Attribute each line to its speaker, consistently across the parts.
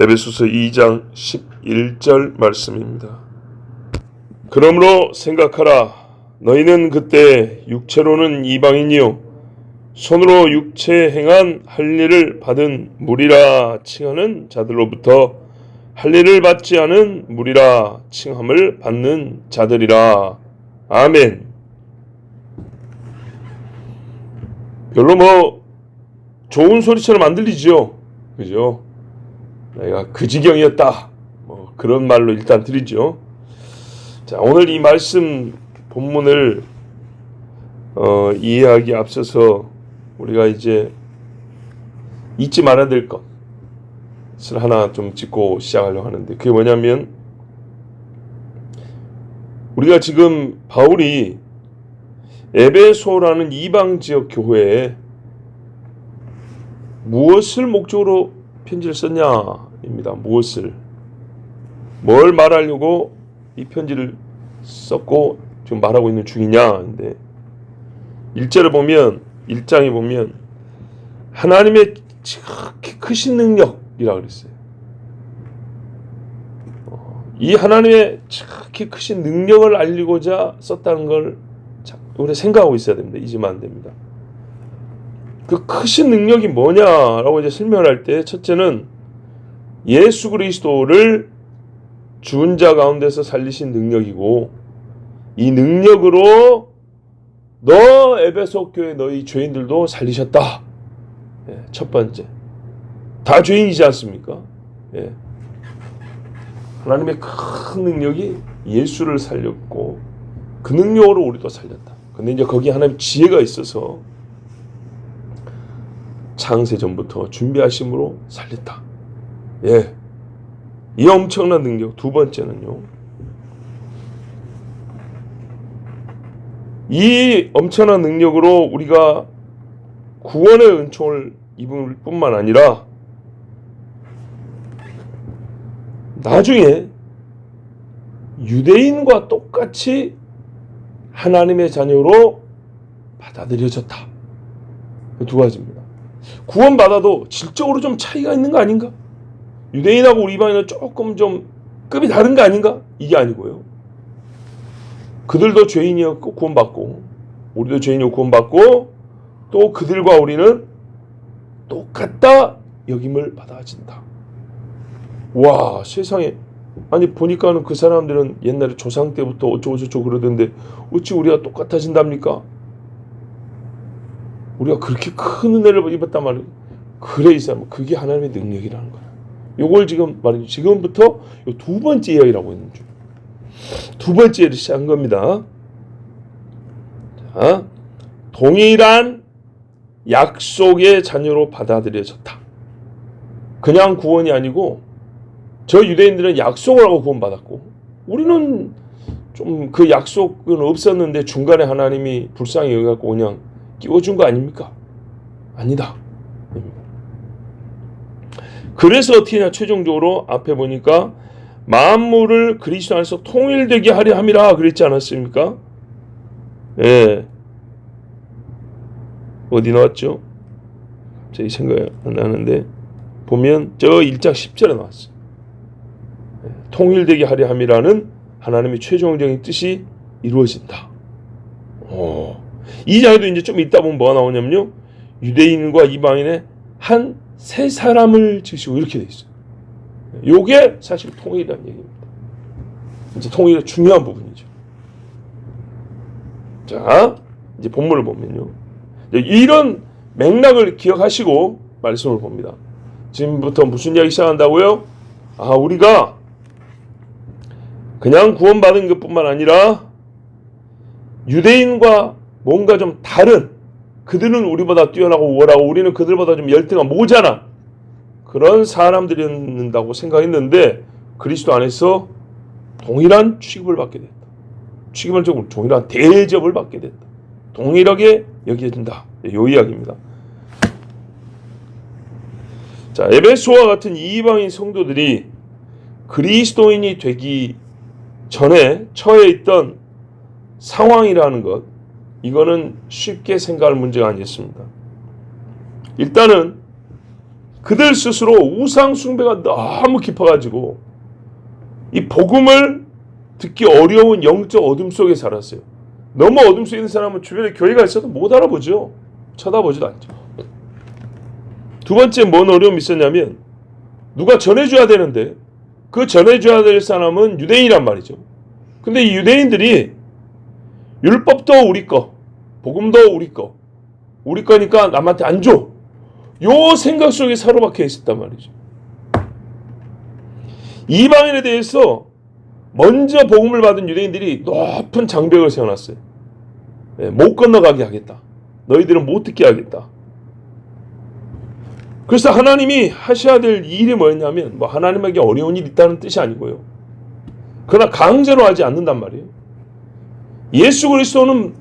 Speaker 1: 에베소서 2장 11절 말씀입니다. 그러므로 생각하라. 너희는 그때 육체로는 이방인이요 손으로 육체 행한 할례를 받은 무리라 칭하는 자들로부터 할례를 받지 않은 무리라 칭함을 받는 자들이라. 아멘. 별로 좋은 소리처럼 안 들리죠? 그죠? 내가 그 지경이었다. 그런 말로 일단 드리죠. 자, 오늘 이 말씀 본문을 이해하기 앞서서 우리가 이제 잊지 말아야 될 것을 하나 좀 짚고 시작하려고 하는데, 그게 뭐냐면 우리가 지금 바울이 에베소라는 이방 지역 교회에 무엇을 목적으로 편지를 썼냐입니다. 무엇을, 뭘 말하려고 이 편지를 썼고 지금 말하고 있는 중이냐인데, 1절에 보면, 1장에 보면 하나님의 지극히 크신 능력이라고 그랬어요. 이 하나님의 지극히 크신 능력을 알리고자 썼다는 걸 우리 생각하고 있어야 됩니다. 잊으면 안 됩니다. 그 크신 능력이 뭐냐라고 이제 설명을 할 때, 첫째는 예수 그리스도를 죽은 자 가운데서 살리신 능력이고, 이 능력으로 너 에베소 교회 너희 죄인들도 살리셨다. 첫 번째, 다 죄인이지 않습니까? 하나님의 큰 능력이 예수를 살렸고 그 능력으로 우리도 살렸다. 근데 이제 거기 하나님 지혜가 있어서 창세 전부터 준비하심으로 살렸다. 이 엄청난 능력. 두 번째는요, 이 엄청난 능력으로 우리가 구원의 은총을 입을 뿐만 아니라 나중에 유대인과 똑같이 하나님의 자녀로 받아들여졌다. 두 가지입니다. 구원받아도 질적으로 좀 차이가 있는 거 아닌가? 유대인하고 우리 이방인은 조금 좀 급이 다른 거 아닌가? 이게 아니고요. 그들도 죄인이었고 구원받고, 우리도 죄인이고 구원받고, 또 그들과 우리는 똑같다 여김을 받아진다. 와, 세상에. 아니 보니까는 그 사람들은 옛날에 조상 때부터 어쩌고저쩌고 그러던데 어찌 우리가 똑같아진답니까? 우리가 그렇게 큰 은혜를 입었단 말이에요. 그래, 이 사람, 그게 하나님의 능력이라는 거야. 요걸 지금 말이죠. 지금부터 요 두 번째 이야기라고 있는 중. 두 번째를 시작한 겁니다. 자, 동일한 약속의 자녀로 받아들여졌다. 그냥 구원이 아니고, 저 유대인들은 약속을 하고 구원받았고, 우리는 좀 그 약속은 없었는데 중간에 하나님이 불쌍히 여겨갖고 그냥 끼워준 거 아닙니까? 아니다. 그래서 어떻게 하냐, 최종적으로 앞에 보니까 만물을 그리스도 안에서 통일되게 하려 함이라 그랬지 않았습니까? 어디 나왔죠? 갑자기 생각이 안 나는데, 보면 저 1장 10절에 나왔어요. 통일되게 하려 함이라는 하나님의 최종적인 뜻이 이루어진다. 이 장에도 이제 좀 이따 보면 뭐가 나오냐면요, 유대인과 이방인의 한 세 사람을 지으시고 이렇게 돼 있어요. 요게 사실 통일이라는 얘기입니다. 이제 통일의 중요한 부분이죠. 자, 이제 본문을 보면요, 이런 맥락을 기억하시고 말씀을 봅니다. 지금부터 무슨 이야기 시작한다고요? 우리가 그냥 구원받은 것뿐만 아니라 유대인과 뭔가 좀 다른, 그들은 우리보다 뛰어나고 우월하고 우리는 그들보다 좀 열등한 모자란 그런 사람들이었다고 생각했는데, 그리스도 안에서 동일한 취급을 받게 됐다. 취급을 적으로 동일한 대접을 받게 됐다. 동일하게 여겨진다. 이 이야기입니다. 자, 에베소와 같은 이방인 성도들이 그리스도인이 되기 전에 처해 있던 상황이라는 것, 이거는 쉽게 생각할 문제가 아니었습니다. 일단은 그들 스스로 우상 숭배가 너무 깊어가지고 이 복음을 듣기 어려운 영적 어둠 속에 살았어요. 너무 어둠 속에 있는 사람은 주변에 교회가 있어도 못 알아보죠. 쳐다보지도 않죠. 두 번째 뭔 어려움이 있었냐면 누가 전해줘야 되는데 그 전해줘야 될 사람은 유대인이란 말이죠. 근데 이 유대인들이 율법도 우리 거, 복음도 우리 거니까 남한테 안 줘. 요 생각 속에 사로박혀 있었단 말이죠. 이방인에 대해서 먼저 복음을 받은 유대인들이 높은 장벽을 세워놨어요. 못 건너가게 하겠다. 너희들은 못 듣게 하겠다. 그래서 하나님이 하셔야 될 일이 뭐였냐면 뭐 하나님에게 어려운 일이 있다는 뜻이 아니고요. 그러나 강제로 하지 않는단 말이에요. 예수 그리스도는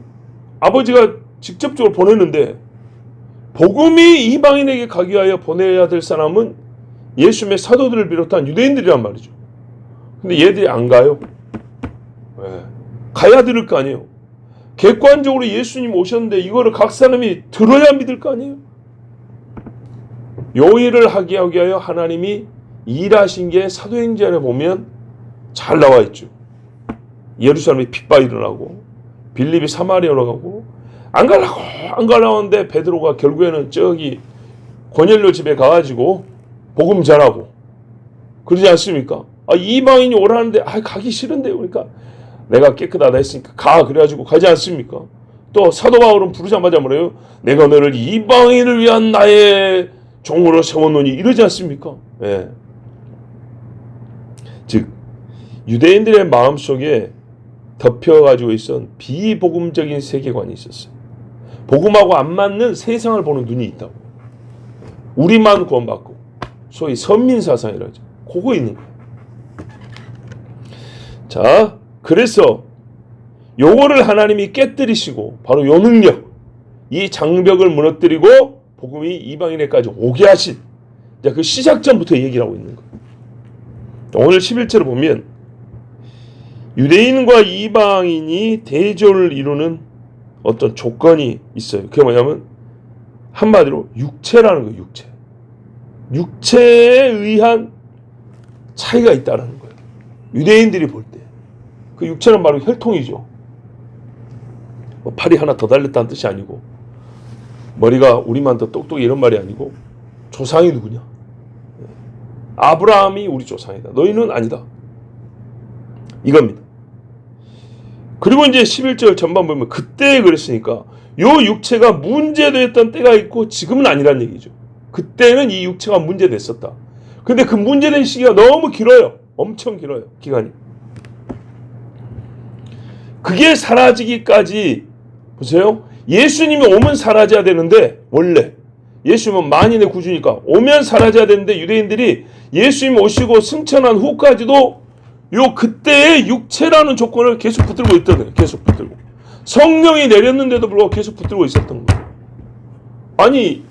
Speaker 1: 아버지가 직접적으로 보내는데 복음이 이방인에게 가기 위하여 보내야 될 사람은 예수님의 사도들을 비롯한 유대인들이란 말이죠. 근데 얘들이 안 가요. 가야 들을 거 아니에요. 객관적으로 예수님 오셨는데 이거를 각 사람이 들어야 믿을 거 아니에요. 요 일을 하게 하기 위하여 하나님이 일하신 게 사도행전에 보면 잘 나와 있죠. 예루살렘에 핍박이 일어나고 빌립이 사마리아로 가고 안 가려고 하는데 베드로가 결국에는 저기 고넬료 집에 가가지고 복음 전하고 그러지 않습니까? 이방인이 오라는데 가기 싫은데 그러니까 내가 깨끗하다 했으니까 가 그래가지고 가지 않습니까? 또 사도 바울은 부르자마자 뭐래요? 내가 너를 이방인을 위한 나의 종으로 세워놓으니 이러지 않습니까? 예. 즉 유대인들의 마음속에 덮여가지고 있었던 비복음적인 세계관이 있었어요. 복음하고 안 맞는 세상을 보는 눈이 있다고. 우리만 구원받고 소위 선민사상이라죠. 그거 있는 거예요. 자, 그래서 요거를 하나님이 깨뜨리시고 바로 요 능력, 이 장벽을 무너뜨리고 복음이 이방인에까지 오게 하신 그 시작점부터 얘기를 하고 있는 거예요. 오늘 11절을 보면 유대인과 이방인이 대조를 이루는 어떤 조건이 있어요. 그게 뭐냐면 한마디로 육체라는 거예요. 육체에 의한 차이가 있다는 거예요. 유대인들이 볼 때 그 육체는 바로 혈통이죠. 팔이 하나 더 달렸다는 뜻이 아니고 머리가 우리만 더 똑똑해 이런 말이 아니고 조상이 누구냐? 아브라함이 우리 조상이다. 너희는 아니다. 이겁니다. 그리고 이제 11절 전반 보면 그때 그랬으니까 요 육체가 문제됐던 때가 있고 지금은 아니란 얘기죠. 그때는 이 육체가 문제됐었다. 근데 그 문제된 시기가 너무 길어요. 엄청 길어요. 기간이. 그게 사라지기까지 보세요. 예수님이 오면 사라져야 되는데 원래 예수님은 만인의 구주니까 오면 사라져야 되는데 유대인들이 예수님 오시고 승천한 후까지도 요 그때의 육체라는 조건을 계속 붙들고 있던 거예요. 계속 붙들고. 성령이 내렸는데도 불구하고 계속 붙들고 있었던 거예요. 아니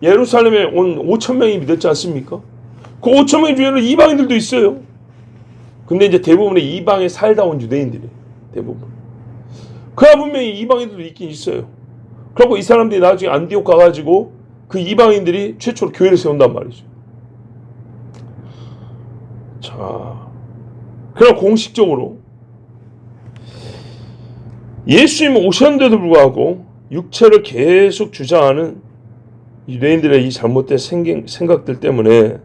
Speaker 1: 예루살렘에 온 5,000명이 믿었지 않습니까? 그 5,000명 중에는 이방인들도 있어요. 근데 이제 대부분의 이방에 살다 온 유대인들이에요. 대부분. 그야 분명히 이방인들도 있긴 있어요. 그리고 이 사람들이 나중에 안디옥 가가지고 그 이방인들이 최초로 교회를 세운단 말이죠. 자, 그럼 공식적으로 예수님 오셨는데도 불구하고 육체를 계속 주장하는 유대인들의 이 잘못된 생각들 때문에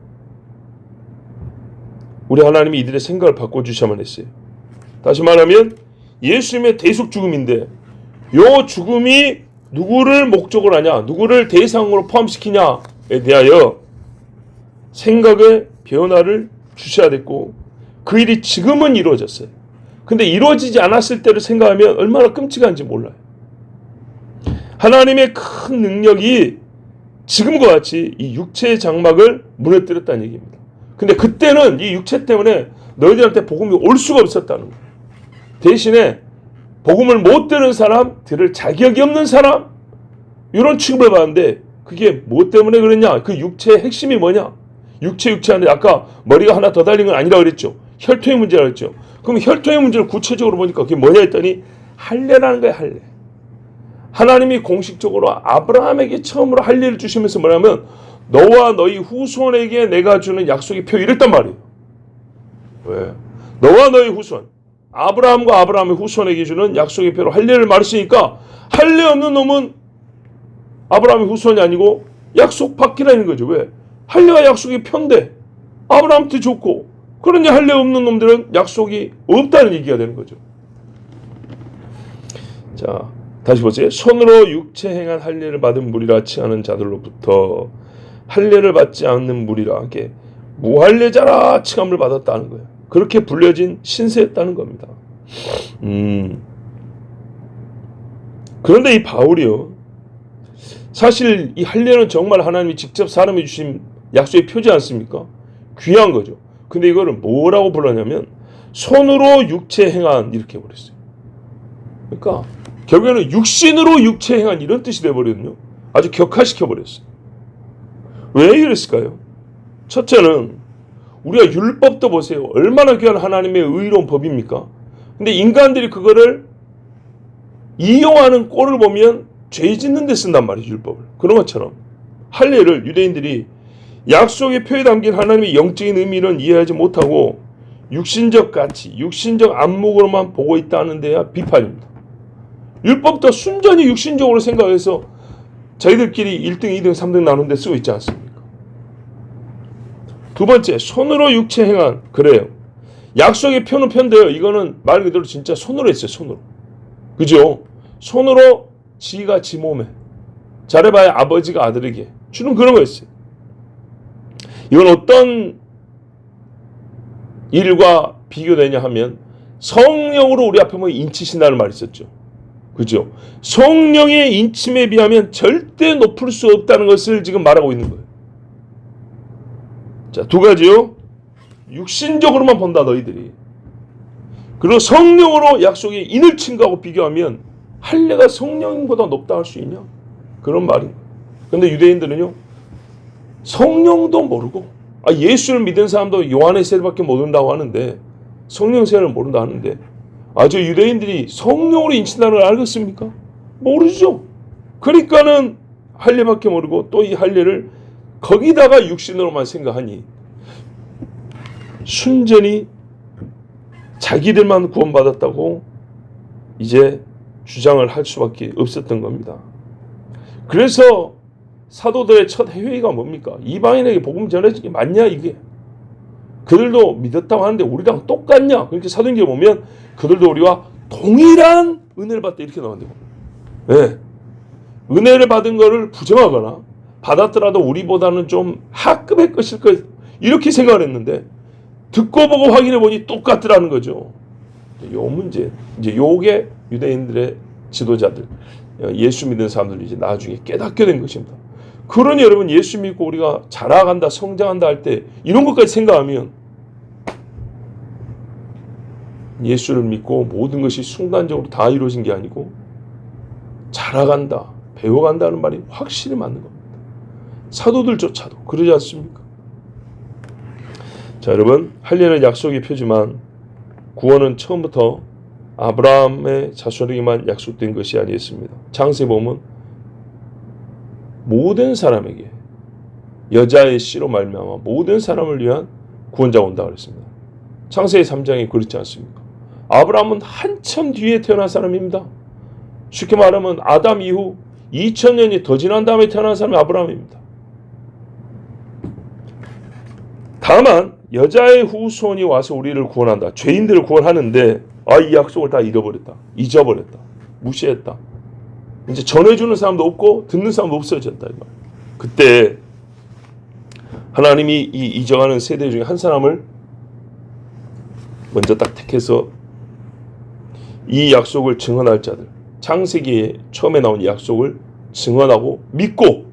Speaker 1: 우리 하나님이 이들의 생각을 바꿔주셔야만 했어요. 다시 말하면 예수님의 대속 죽음인데 요 죽음이 누구를 목적으로 하냐, 누구를 대상으로 포함시키냐에 대하여 생각의 변화를 주셔야 됐고 그 일이 지금은 이루어졌어요. 근데 이루어지지 않았을 때를 생각하면 얼마나 끔찍한지 몰라요. 하나님의 큰 능력이 지금과 같이 이 육체의 장막을 무너뜨렸다는 얘기입니다. 근데 그때는 이 육체 때문에 너희들한테 복음이 올 수가 없었다는 거예요. 대신에 복음을 못 들은 사람, 들을 자격이 없는 사람 이런 취급을 받는데 그게 뭐 때문에 그랬냐? 그 육체의 핵심이 뭐냐? 육체 하는데 아까 머리가 하나 더 달린 건 아니라고 그랬죠. 혈통의 문제라고 그랬죠. 그럼 혈통의 문제를 구체적으로 보니까 그게 뭐냐 했더니 할례라는 거예요. 할례. 하나님이 공식적으로 아브라함에게 처음으로 할례를 주시면서 뭐냐면 너와 너희 후손에게 내가 주는 약속의 표 이랬단 말이에요. 왜? 너와 너희 후손, 아브라함과 아브라함의 후손에게 주는 약속의 표로 할례를 말했으니까 할례 없는 놈은 아브라함의 후손이 아니고 약속 받기라는 거죠. 왜? 할례와 약속의 표인데 아브라함한테 좋고, 그러니 할례 없는 놈들은 약속이 없다는 얘기가 되는 거죠. 자, 다시 보세요. 손으로 육체 행한 할례를 받은 무리라 칭하는 자들로부터 할례를 받지 않는 무리라 하게 무할례자라 칭함을 받았다는 거예요. 그렇게 불려진 신세였다는 겁니다. 그런데 이 바울이요, 사실 이 할례는 정말 하나님이 직접 사람이 주신 약속의 표지 않습니까? 귀한 거죠. 근데 이거를 뭐라고 불렀냐면 손으로 육체 행한 이렇게 버렸어요. 그러니까 결국에는 육신으로 육체 행한 이런 뜻이 돼버렸거든요. 아주 격화시켜 버렸어요. 왜 이랬을까요? 첫째는 우리가 율법도 보세요. 얼마나 귀한 하나님의 의로운 법입니까? 근데 인간들이 그거를 이용하는 꼴을 보면 죄 짓는 데 쓴단 말이에요. 율법을. 그런 것처럼 할례를 유대인들이 약속의 표에 담긴 하나님의 영적인 의미는 이해하지 못하고 육신적 가치, 육신적 안목으로만 보고 있다는 데야 비판입니다. 율법도 순전히 육신적으로 생각해서 저희들끼리 1등, 2등, 3등 나눈 데 쓰고 있지 않습니까? 두 번째, 손으로 육체 행한, 그래요. 약속의 표는 편데요. 이거는 말 그대로 진짜 손으로 했어요. 손으로. 그죠? 손으로 지가 지 몸에, 잘해봐야 아버지가 아들에게 주는 그런 거였어요. 이건 어떤 일과 비교되냐 하면 성령으로 우리 앞에 뭐 인치신다는 말이 있었죠. 그죠? 성령의 인침에 비하면 절대 높을 수 없다는 것을 지금 말하고 있는 거예요. 자, 두 가지요. 육신적으로만 본다 너희들이. 그리고 성령으로 약속의 인을 친 거하고 비교하면 할례가 성령보다 높다 할 수 있냐? 그런 말인 거예요. 그런데 유대인들은요, 성령도 모르고, 예수를 믿은 사람도 요한의 세례밖에 모른다고 하는데, 성령 세례를 모른다 하는데, 저 유대인들이 성령으로 인친다는 걸 알겠습니까? 모르죠. 그러니까는 할례밖에 모르고 또 이 할례를 거기다가 육신으로만 생각하니 순전히 자기들만 구원받았다고 이제 주장을 할 수밖에 없었던 겁니다. 그래서 사도들의 첫 회의가 뭡니까? 이방인에게 복음 전해지는 게 맞냐 이게? 그들도 믿었다고 하는데 우리랑 똑같냐? 그렇게 사도행전에 보면 그들도 우리와 동일한 은혜를 받다 이렇게 나온대요. 네. 은혜를 받은 거를 부정하거나 받았더라도 우리보다는 좀 하급의 것일 것 이렇게 생각을 했는데 듣고 보고 확인해 보니 똑같더라는 거죠. 요 문제, 이제 요게 유대인들의 지도자들, 예수 믿는 사람들이 이제 나중에 깨닫게 된 것입니다. 그러니 여러분 예수 믿고 우리가 자라간다, 성장한다 할 때 이런 것까지 생각하면 예수를 믿고 모든 것이 순간적으로 다 이루어진 게 아니고 자라간다, 배워간다는 말이 확실히 맞는 겁니다. 사도들조차도 그러지 않습니까? 자, 여러분, 할례는 약속의 표지만 구원은 처음부터 아브라함의 자손에게만 약속된 것이 아니었습니다. 창세에 보면 모든 사람에게 여자의 씨로 말미암아 모든 사람을 위한 구원자가 온다 그랬습니다. 창세기 3장에 그렇지 않습니까? 아브라함은 한참 뒤에 태어난 사람입니다. 쉽게 말하면 아담 이후 2000년이 더 지난 다음에 태어난 사람이 아브라함입니다. 다만 여자의 후손이 와서 우리를 구원한다. 죄인들을 구원하는데 이 약속을 다 잃어버렸다. 잊어버렸다. 무시했다. 이제 전해주는 사람도 없고 듣는 사람도 없어졌다. 그때 하나님이 이 잊어가는 세대 중에 한 사람을 먼저 딱 택해서 이 약속을 증언할 자들, 창세기에 처음에 나온 약속을 증언하고 믿고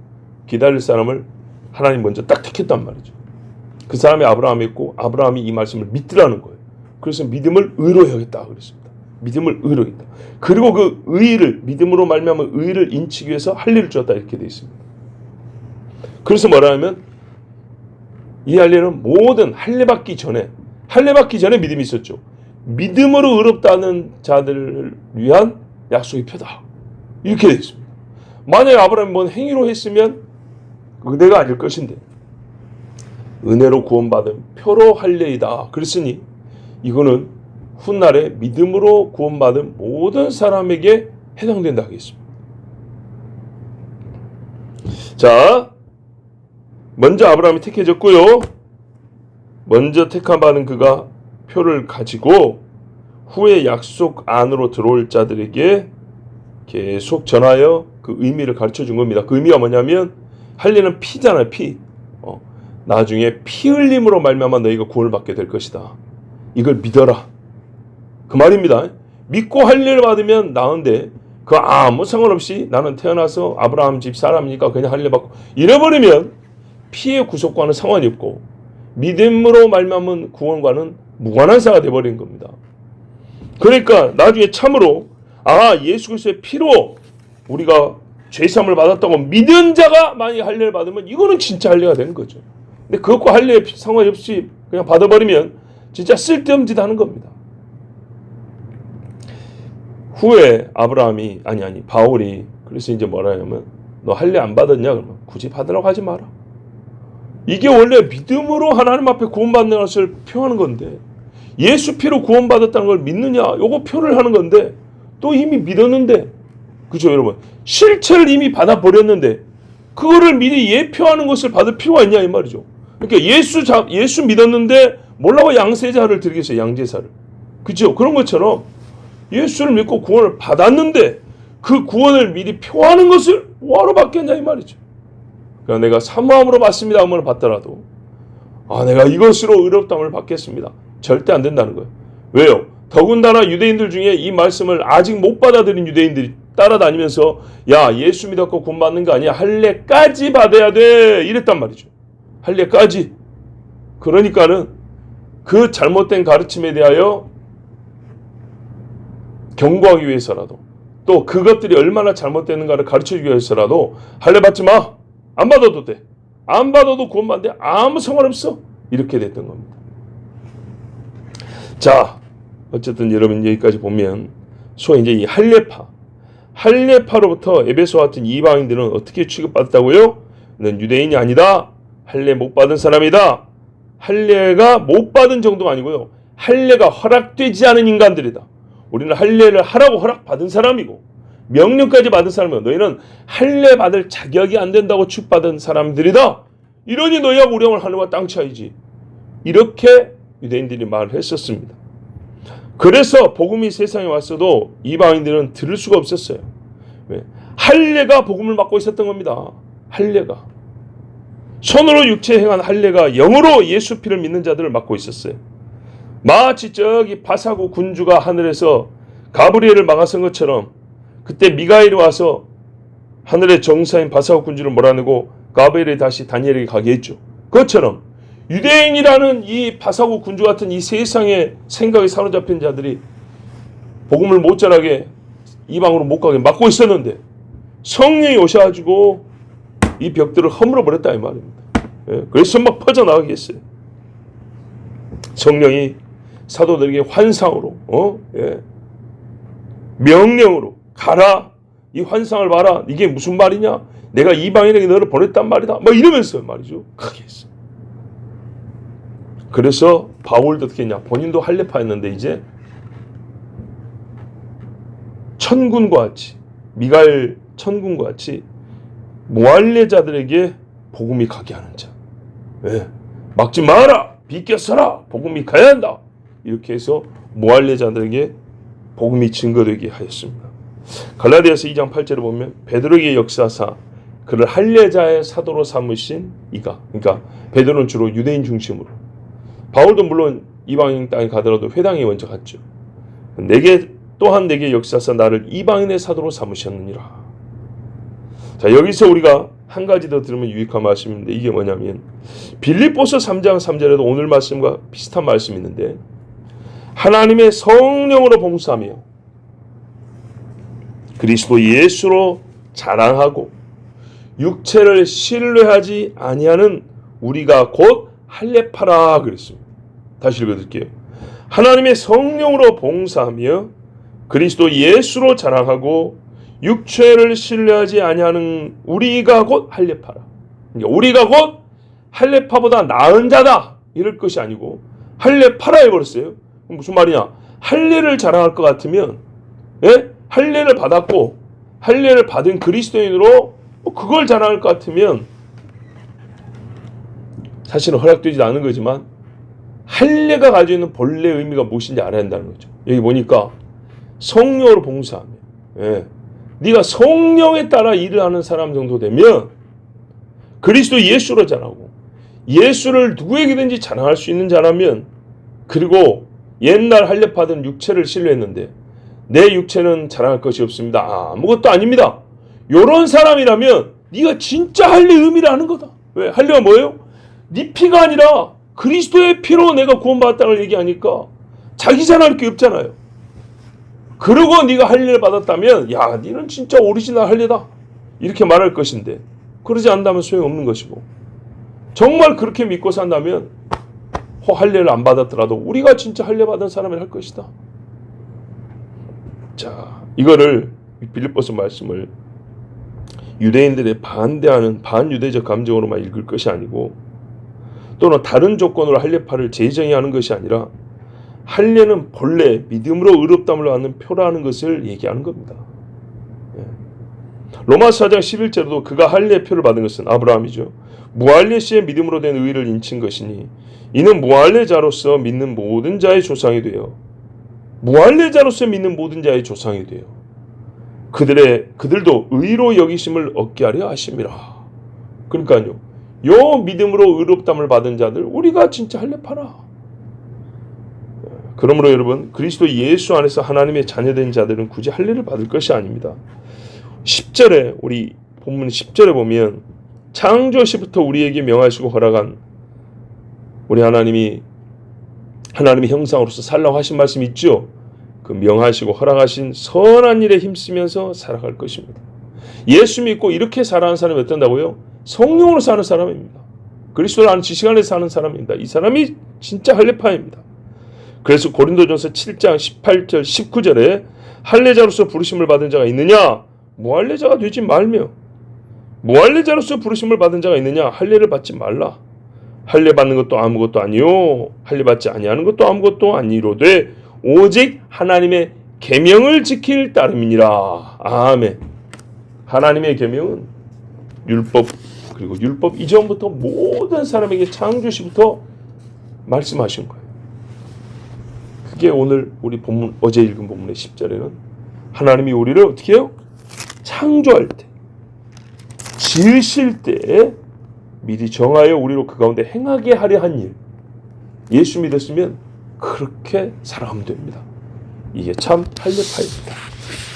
Speaker 1: 기다릴 사람을 하나님 먼저 딱 택했단 말이죠. 그 사람이 아브라함이었고 아브라함이 이 말씀을 믿더라는 거예요. 그래서 믿음을 의로 여겼다 그랬습니다. 믿음을 의로 여겼다. 그리고 그 의를 믿음으로 말미암아 의를 인치기 위해서 할례를 주었다 이렇게 되어 있습니다. 그래서 뭐라면 이 할례는 모든 할례 받기 전에 믿음이 있었죠. 믿음으로 의롭다는 자들을 위한 약속의 표다. 이렇게 되어 있습니다. 만약에 아브라함이 뭔 행위로 했으면 은혜가 아닐 것인데 은혜로 구원받은 표로 할례이다. 그랬으니 이거는 훗날에 믿음으로 구원받은 모든 사람에게 해당된다 하겠습니다. 자, 먼저 아브라함이 택해졌고요. 먼저 택함 받은 그가 표를 가지고 후에 약속 안으로 들어올 자들에게 계속 전하여 그 의미를 가르쳐 준 겁니다. 그 의미가 뭐냐면 할례는 피잖아요. 피. 나중에 피 흘림으로 말미암아 너희가 구원을 받게 될 것이다. 이걸 믿어라. 그 말입니다. 믿고 할례를 받으면 나은데 그 아무 상관없이 나는 태어나서 아브라함 집 사람이니까 그냥 할례 받고 이래버리면 피의 구속과는 상관이 없고 믿음으로 말미암은 구원과는 무관한 사가 되어버린 겁니다. 그러니까 나중에 참으로 예수 그리스도의 피로 우리가 죄사함을 받았다고 믿은 자가 만약에 할례를 받으면 이거는 진짜 할례가 되는 거죠. 근데 그것과 할례에 상관이 없이 그냥 받아버리면 진짜 쓸데없는 짓 하는 겁니다. 후에 아브라함이 바울이 그래서 이제 뭐라 하냐면 너 할례 안 받았냐? 그러면 굳이 받으라고 하지 마라. 이게 원래 믿음으로 하나님 앞에 구원받는 것을 표하는 건데 예수 피로 구원받았다는 걸 믿느냐? 요거 표를 하는 건데 또 이미 믿었는데 그죠 여러분? 실체를 이미 받아버렸는데 그거를 미리 예표하는 것을 받을 필요가 있냐 이 말이죠. 그러니까 예수 믿었는데 뭐라고 양세자를 드리겠어요? 양제사를. 그죠? 그런 것처럼 예수를 믿고 구원을 받았는데 그 구원을 미리 표하는 것을 뭐하러 받겠냐 이 말이죠. 그러니까 내가 사모함으로 받습니다 하면 받더라도 내가 이것으로 의롭다함을 받겠습니다. 절대 안 된다는 거예요. 왜요? 더군다나 유대인들 중에 이 말씀을 아직 못 받아들인 유대인들이 따라다니면서 예수 믿었고 구원 받는 거 아니야. 할례까지 받아야 돼. 이랬단 말이죠. 할례까지. 그러니까는 그 잘못된 가르침에 대하여 경고하기 위해서라도 또 그것들이 얼마나 잘못되는가를 가르쳐주기 위해서라도 할례 받지 마. 안 받아도 돼. 안 받아도 구원받는데 아무 상관없어. 이렇게 됐던 겁니다. 자, 어쨌든 여러분 여기까지 보면 소위 이제 이 할례파로부터 에베소와 같은 이방인들은 어떻게 취급받았다고요? 너는 유대인이 아니다. 할례 못 받은 사람이다. 할례가 못 받은 정도가 아니고요. 할례가 허락되지 않은 인간들이다. 우리는 할례를 하라고 허락받은 사람이고 명령까지 받은 사람이고 너희는 할례 받을 자격이 안 된다고 취급받은 사람들이다. 이러니 너희하고 우리하고는 하늘과 땅 차이지. 이렇게 유대인들이 말을 했었습니다. 그래서 복음이 세상에 왔어도 이방인들은 들을 수가 없었어요. 왜? 할례가 복음을 맡고 있었던 겁니다. 할례가. 손으로 육체에 행한 할례가 영으로 예수 피를 믿는 자들을 맡고 있었어요. 마치 저기 바사고 군주가 하늘에서 가브리엘을 막아선 것처럼 그때 미가엘이 와서 하늘의 정사인 바사고 군주를 몰아내고 가브리엘이 다시 다니엘에게 가게 했죠. 그것처럼 유대인이라는 이 바사고 군주 같은 이 세상의 생각에 사로잡힌 자들이 복음을 못 전하게 이방으로 못 가게 막고 있었는데 성령이 오셔가지고 이 벽들을 허물어 버렸다 이 말입니다. 그래서 막 퍼져나가게 했어요. 성령이 사도들에게 환상으로 명령으로 가라. 이 환상을 봐라. 이게 무슨 말이냐? 내가 이방인에게 너를 보냈단 말이다. 막 이러면서 말이죠. 크게 했어요. 그래서 바울도 어떻게 했냐? 본인도 할례파였는데 이제 천군과 같이 미가엘 천군과 같이 무할례자들에게 복음이 가게 하는 자. 막지 마라. 비껴서라. 복음이 가야 한다. 이렇게 해서 무할례자들에게 복음이 증거되게 하였습니다. 갈라디아서 2장 8절을 보면 베드로에게 역사하사 그를 할례자의 사도로 삼으신 이가. 그러니까 베드로는 주로 유대인 중심으로. 바울도 물론 이방인 땅에 가더라도 회당에 먼저 갔죠. 또한 내게 역사하사 나를 이방인의 사도로 삼으셨느니라. 자, 여기서 우리가 한 가지 더 들으면 유익한 말씀인데 이게 뭐냐면 빌립보서 3장 3절에도 오늘 말씀과 비슷한 말씀이 있는데 하나님의 성령으로 봉사하며 그리스도 예수로 자랑하고 육체를 신뢰하지 아니하는 우리가 곧 할례파라 그랬습니다. 다시 읽어드릴게요. 하나님의 성령으로 봉사하며 그리스도 예수로 자랑하고 육체를 신뢰하지 아니하는 우리가 곧 할례파라. 그러니까 우리가 곧 할례파보다 나은 자다 이럴 것이 아니고 할례파라 해버렸어요. 무슨 말이냐? 할례를 자랑할 것 같으면, 예? 할례를 받았고 할례를 받은 그리스도인으로 그걸 자랑할 것 같으면 사실은 허락되지 않은 거지만 할례가 가지고 있는 본래 의미가 무엇인지 알아야 한다는 거죠. 여기 보니까 성령으로 봉사하며, 예. 네가 성령에 따라 일을 하는 사람 정도 되면 그리스도 예수로 자랑하고 예수를 누구에게든지 자랑할 수 있는 자라면, 그리고 옛날 할례파들은 육체를 신뢰했는데 내 육체는 자랑할 것이 없습니다. 아무것도 아닙니다. 요런 사람이라면 네가 진짜 할례 의미를 아는 거다. 왜? 할례가 뭐예요? 네 피가 아니라 그리스도의 피로 내가 구원받았다는 걸 얘기하니까 자기 자랑할 게 없잖아요. 그러고 네가 할례를 받았다면 야, 너는 진짜 오리지널 할례다 이렇게 말할 것인데, 그러지 않다면 소용없는 것이고, 정말 그렇게 믿고 산다면 할례를 안 받았더라도 우리가 진짜 할례 받은 사람을 할 것이다. 자, 이거를 빌립보서 말씀을 유대인들의 반대하는 반유대적 감정으로만 읽을 것이 아니고, 또는 다른 조건으로 할례파를 재정의하는 것이 아니라 할례는 본래 믿음으로 의롭다함을 받는 표라는 것을 얘기하는 겁니다. 로마서 4장 11절에도 그가 할례의 표를 받은 것은 아브라함이죠. 무할례 시에 믿음으로 된 의를 인친 것이니 이는 무할례자로서 믿는 모든 자의 조상이 되어, 무할례자로서 믿는 모든 자의 조상이 되어 그들도 의로 여기심을 얻게 하려 하심이라. 그러니까요, 요 믿음으로 의롭다함을 받은 자들 우리가 진짜 할례파라. 그러므로 여러분, 그리스도 예수 안에서 하나님의 자녀된 자들은 굳이 할례를 받을 것이 아닙니다. 10절에 우리 본문 10절에 보면 창조 시부터 우리에게 명하시고 허락한, 우리 하나님의 형상으로서 살라고 하신 말씀 있죠. 그 명하시고 허락하신 선한 일에 힘쓰면서 살아갈 것입니다. 예수 믿고 이렇게 살아가는 사람이 어떤다고요? 성령으로 사는 사람입니다. 그리스도를 아는 지식 안에서 사는 사람입니다. 이 사람이 진짜 할례파입니다. 그래서 고린도전서 7장 18절 19절에 할례자로서 부르심을 받은 자가 있느냐? 무할례자가 되지 말며, 무할례자로서 부르심을 받은 자가 있느냐? 할례를 받지 말라. 할례 받는 것도 아무것도 아니요 할례 받지 아니하는 것도 아무것도 아니로되 오직 하나님의 계명을 지킬 따름이니라. 아멘. 하나님의 계명은 율법, 그리고 율법 이전부터 모든 사람에게 창조시부터 말씀하신 거예요. 그게 오늘 우리 본문, 어제 읽은 본문의 10절에는 하나님이 우리를 어떻게 해요? 창조할 때, 지으실 때 미리 정하여 우리로 그 가운데 행하게 하려 한 일, 예수 믿었으면 그렇게 살아가면 됩니다. 이게 참 할례파입니다.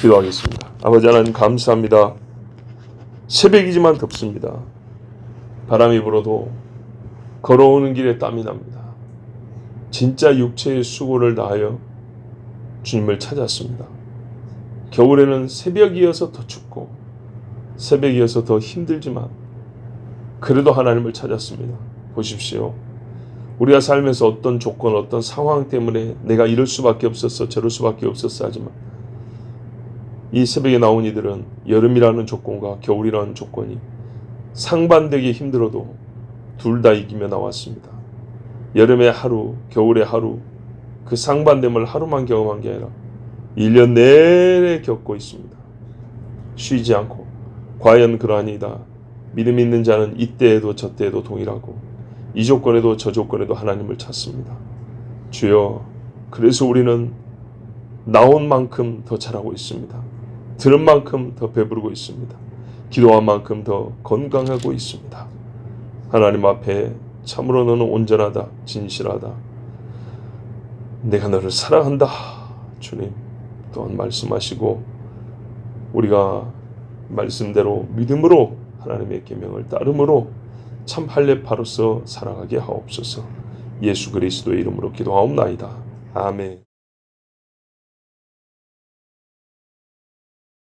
Speaker 1: 기도하겠습니다. 아버지 하나님 감사합니다. 새벽이지만 덥습니다. 바람이 불어도 걸어오는 길에 땀이 납니다. 진짜 육체의 수고를 다하여 주님을 찾았습니다. 겨울에는 새벽이어서 더 춥고 새벽이어서 더 힘들지만 그래도 하나님을 찾았습니다. 보십시오. 우리가 살면서 어떤 조건, 어떤 상황 때문에 내가 이럴 수밖에 없었어, 저럴 수밖에 없었어 하지만 이 새벽에 나온 이들은 여름이라는 조건과 겨울이라는 조건이 상반되게 힘들어도 둘 다 이기며 나왔습니다. 여름의 하루, 겨울의 하루, 그 상반됨을 하루만 경험한 게 아니라 1년 내내 겪고 있습니다. 쉬지 않고. 과연 그러하니이다. 믿음 있는 자는 이때에도 저때에도 동일하고 이 조건에도 저 조건에도 하나님을 찾습니다. 주여, 그래서 우리는 나온 만큼 더 잘하고 있습니다. 들은 만큼 더 배부르고 있습니다. 기도한 만큼 더 건강하고 있습니다. 하나님 앞에 참으로 너는 온전하다, 진실하다. 내가 너를 사랑한다. 주님 또한 말씀하시고 우리가 말씀대로 믿음으로 하나님의 계명을 따름으로 참 할례파로서 살아가게 하옵소서. 예수 그리스도의 이름으로 기도하옵나이다. 아멘.